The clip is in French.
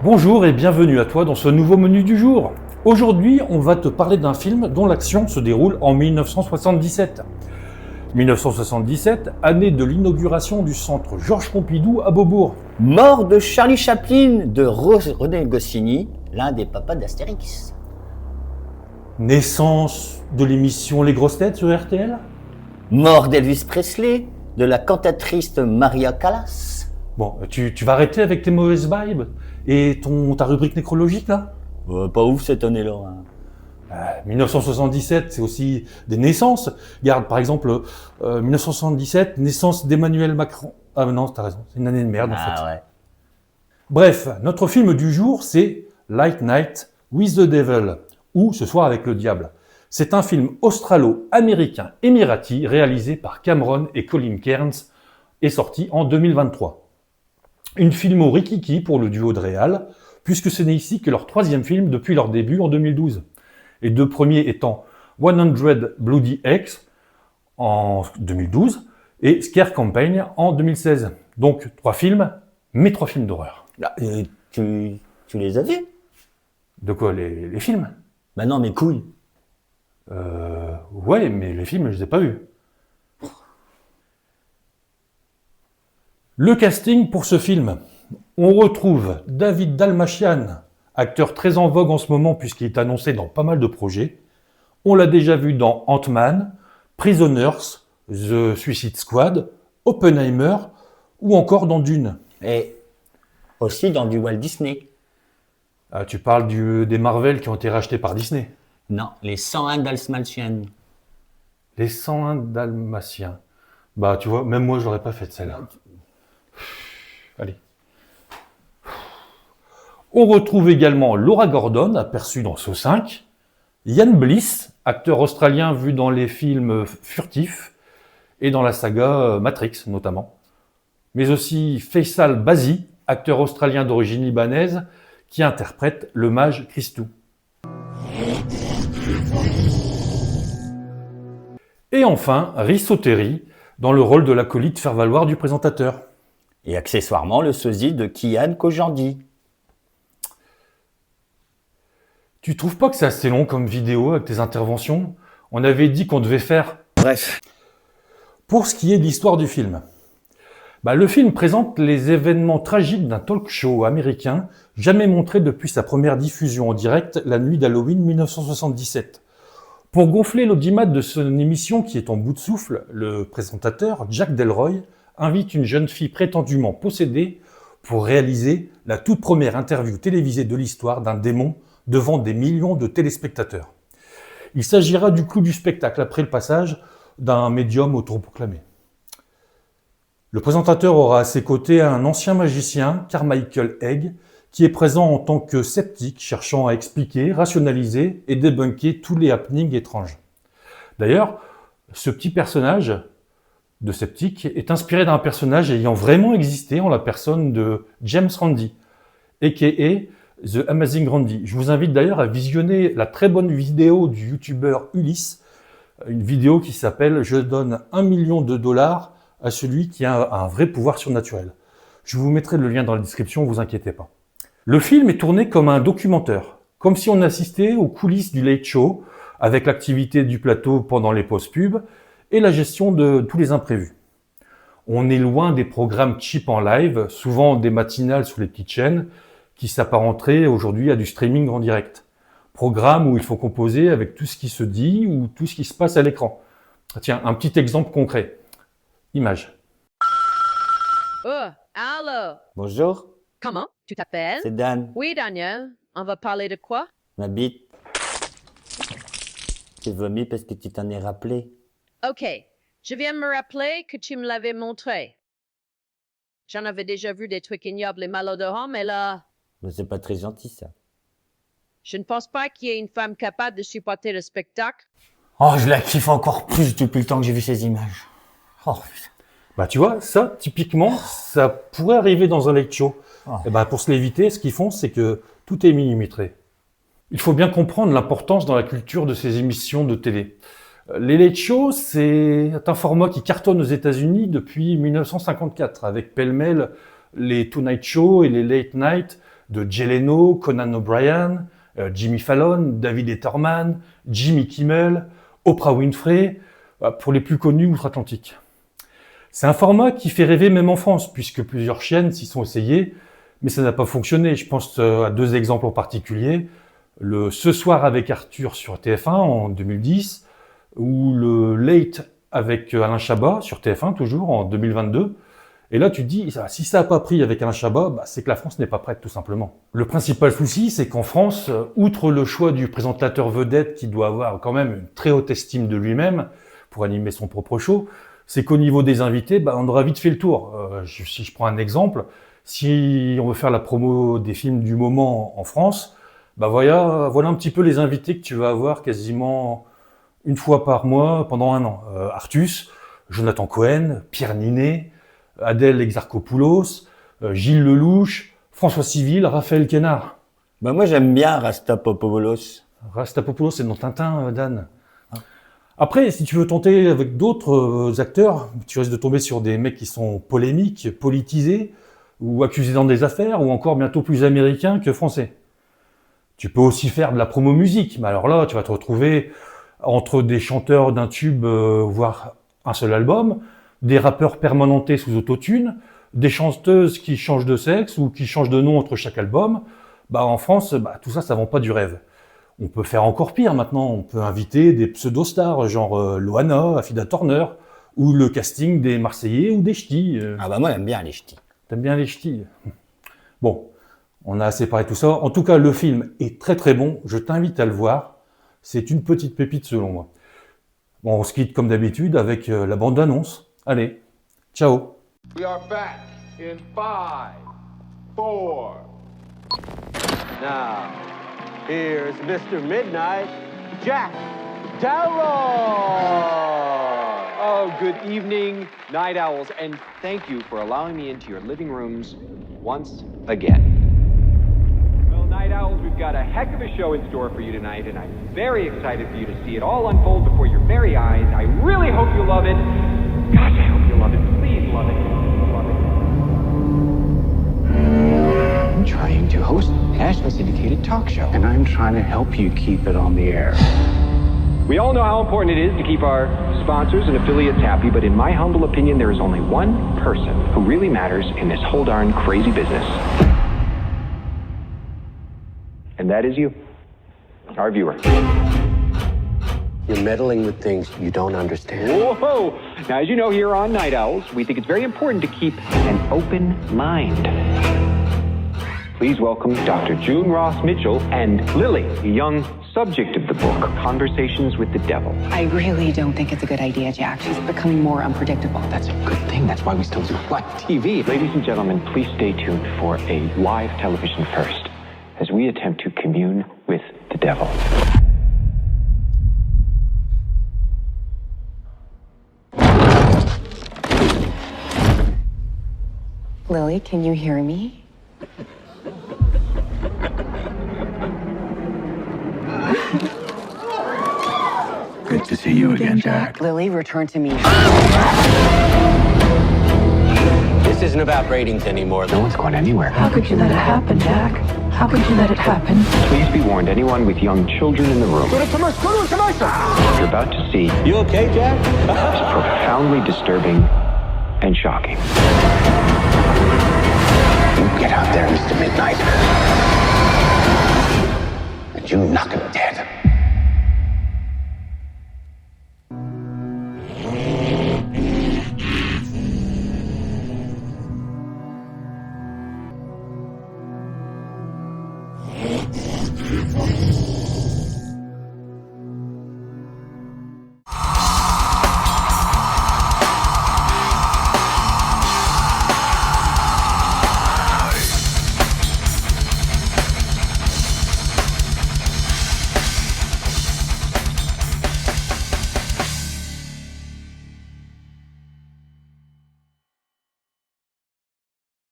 Bonjour et bienvenue à toi dans ce nouveau menu du jour. Aujourd'hui, on va te parler d'un film dont l'action se déroule en 1977. 1977, année de l'inauguration du centre Georges Pompidou à Beaubourg. Mort de Charlie Chaplin de René Goscinny, l'un des papas d'Astérix. Naissance de l'émission Les Grosses Têtes sur RTL. Mort d'Elvis Presley, de la cantatrice Maria Callas. Bon, tu vas arrêter avec tes mauvaises vibes et ta rubrique nécrologique là. Pas ouf cette année-là. Hein. 1977, c'est aussi des naissances. Regarde, par exemple, 1977, naissance d'Emmanuel Macron. Ah non, t'as raison, c'est une année de merde en fait. Ouais. Bref, notre film du jour, c'est Late Night with the Devil, ou Ce soir avec le diable. C'est un film australo-américain émirati réalisé par Cameron et Colin Cairns et sorti en 2023. Une filmo rikiki pour le duo de réal, puisque ce n'est ici que leur troisième film depuis leur début en 2012. Les deux premiers étant 100 Bloody Eggs en 2012 et Scare Campaign en 2016. Donc 3 films, mais 3 films d'horreur. Et tu les as vus? De quoi, les films? Bah non, mes couilles. Ouais, mais les films, je les ai pas vus. Le casting pour ce film. On retrouve David Dalmachian, acteur très en vogue en ce moment puisqu'il est annoncé dans pas mal de projets. On l'a déjà vu dans Ant-Man, Prisoners, The Suicide Squad, Oppenheimer ou encore dans Dune. Et aussi dans du Walt Disney. Ah, tu parles des Marvel qui ont été rachetés par Disney. Non, les 101 Dalmatiens. Les 101 Dalmatiens. Bah tu vois, même moi je l'aurais pas fait celle-là. Allez. On retrouve également Laura Gordon, aperçue dans Saw 5, Ian Bliss, acteur australien vu dans les films Furtif et dans la saga Matrix notamment, mais aussi Faisal Bazi, acteur australien d'origine libanaise, qui interprète le mage Christou. Et enfin, Rhys O'Terry, dans le rôle de l'acolyte faire-valoir du présentateur. Et accessoirement le sosie de Kian Kojandi. Tu trouves pas que c'est assez long comme vidéo avec tes interventions? On avait dit qu'on devait faire... Bref. Pour ce qui est de l'histoire du film. Le film présente les événements tragiques d'un talk show américain jamais montré depuis sa première diffusion en direct la nuit d'Halloween 1977. Pour gonfler l'audimat de son émission qui est en bout de souffle, le présentateur, Jack Delroy, invite une jeune fille prétendument possédée pour réaliser la toute première interview télévisée de l'histoire d'un démon devant des millions de téléspectateurs. Il s'agira du clou du spectacle après le passage d'un médium autoproclamé. Le présentateur aura à ses côtés un ancien magicien, Carmichael Egg, qui est présent en tant que sceptique, cherchant à expliquer, rationaliser et débunker tous les happenings étranges. D'ailleurs, ce petit personnage de sceptique est inspiré d'un personnage ayant vraiment existé en la personne de James Randi, a.k.a. The Amazing Randi. Je vous invite d'ailleurs à visionner la très bonne vidéo du youtubeur Ulysse, une vidéo qui s'appelle « Je donne $1 million à celui qui a un vrai pouvoir surnaturel ». Je vous mettrai le lien dans la description, vous inquiétez pas. Le film est tourné comme un documentaire, comme si on assistait aux coulisses du Late Show, avec l'activité du plateau pendant les pauses pub et la gestion de tous les imprévus. On est loin des programmes cheap en live, souvent des matinales sur les petites chaînes, qui s'apparenteraient aujourd'hui à du streaming en direct. Programme où il faut composer avec tout ce qui se dit ou tout ce qui se passe à l'écran. Tiens, un petit exemple concret. Image. Oh, allô. Bonjour, Comment tu t'appelles? c'est Dan. Oui, Daniel. On va parler de quoi? Ma bite. J'ai vomi parce que tu t'en es rappelé. Ok. Je viens de me rappeler que tu me l'avais montré. J'en avais déjà vu des trucs ignobles et malodorants, mais là, Mais c'est pas très gentil ça. je ne pense pas qu'il y ait une femme capable de supporter le spectacle. Oh, je la kiffe encore plus depuis le temps que j'ai vu ces images. Oh, putain. Tu vois, ça, typiquement, ça pourrait arriver dans un late show. Oh. Et pour se l'éviter, ce qu'ils font, c'est que tout est millimétré. Il faut bien comprendre l'importance dans la culture de ces émissions de télé. Les late shows, c'est un format qui cartonne aux États-Unis depuis 1954, avec pêle-mêle les Tonight Show et les Late Night, de Jay Leno, Conan O'Brien, Jimmy Fallon, David Letterman, Jimmy Kimmel, Oprah Winfrey, pour les plus connus outre-Atlantique. C'est un format qui fait rêver même en France, puisque plusieurs chaînes s'y sont essayées, mais ça n'a pas fonctionné. Je pense à 2 exemples en particulier. Le Ce soir avec Arthur sur TF1 en 2010, ou le Late avec Alain Chabat sur TF1 toujours en 2022. Et là, tu te dis, si ça n'a pas pris avec Alain Chabat, c'est que la France n'est pas prête, tout simplement. Le principal souci, c'est qu'en France, outre le choix du présentateur vedette qui doit avoir quand même une très haute estime de lui-même pour animer son propre show, c'est qu'au niveau des invités, on aura vite fait le tour. Si je prends un exemple, si on veut faire la promo des films du moment en France, voilà un petit peu les invités que tu vas avoir quasiment une fois par mois pendant un an. Artus, Jonathan Cohen, Pierre Ninet, Adèle Exarchopoulos, Gilles Lelouch, François Civil, Raphaël Quénard. Moi j'aime bien Rastapopoulos. Rastapopoulos, c'est dans Tintin, Dan. Après, si tu veux tenter avec d'autres acteurs, tu risques de tomber sur des mecs qui sont polémiques, politisés, ou accusés dans des affaires, ou encore bientôt plus américains que français. Tu peux aussi faire de la promo musique, mais alors là, tu vas te retrouver entre des chanteurs d'un tube, voire un seul album, des rappeurs permanentés sous autotune, des chanteuses qui changent de sexe ou qui changent de nom entre chaque album. En France, tout ça, ça vend pas du rêve. On peut faire encore pire maintenant, on peut inviter des pseudo-stars, genre Loana, Afida Turner, ou le casting des Marseillais ou des Ch'tis. Moi j'aime bien les Ch'tis. T'aimes bien les Ch'tis? Bon, on a assez parlé de tout ça. En tout cas, le film est très très bon, je t'invite à le voir. C'est une petite pépite selon moi. Bon, on se quitte comme d'habitude avec la bande-annonce. Allez, ciao. We are back in 5, 4. Now, here's Mr. Midnight, Jack Darrow! Oh, good evening, Night Owls, and thank you for allowing me into your living rooms once again. Well, Night Owls, we've got a heck of a show in store for you tonight, and I'm very excited for you to see it all unfold before your very eyes. I really hope you love it. Gosh, I hope you love it. Please love it. Love it. I'm trying to host a nationally syndicated talk show. And I'm trying to help you keep it on the air. We all know how important it is to keep our sponsors and affiliates happy, but in my humble opinion, there is only one person who really matters in this whole darn crazy business. And that is you, our viewer. You're meddling with things you don't understand. Whoa! Now, as you know, here on Night Owls, we think it's very important to keep an open mind. Please welcome Dr. June Ross Mitchell and Lily, the young subject of the book, Conversations with the Devil. I really don't think it's a good idea, Jack. She's becoming more unpredictable. That's a good thing. That's why we still do live TV. Ladies and gentlemen, please stay tuned for a live television first as we attempt to commune with the devil. Lily, can you hear me? Good to see you again, Jack. Lily, return to me. This isn't about ratings anymore. No one's going anywhere. How could you let it happen, Jack? How could you let it happen? Please be warned, anyone with young children in the room. What you're about to see You okay, Jack? is profoundly disturbing and shocking. You get out there, Mr. Midnight. And you knock him dead.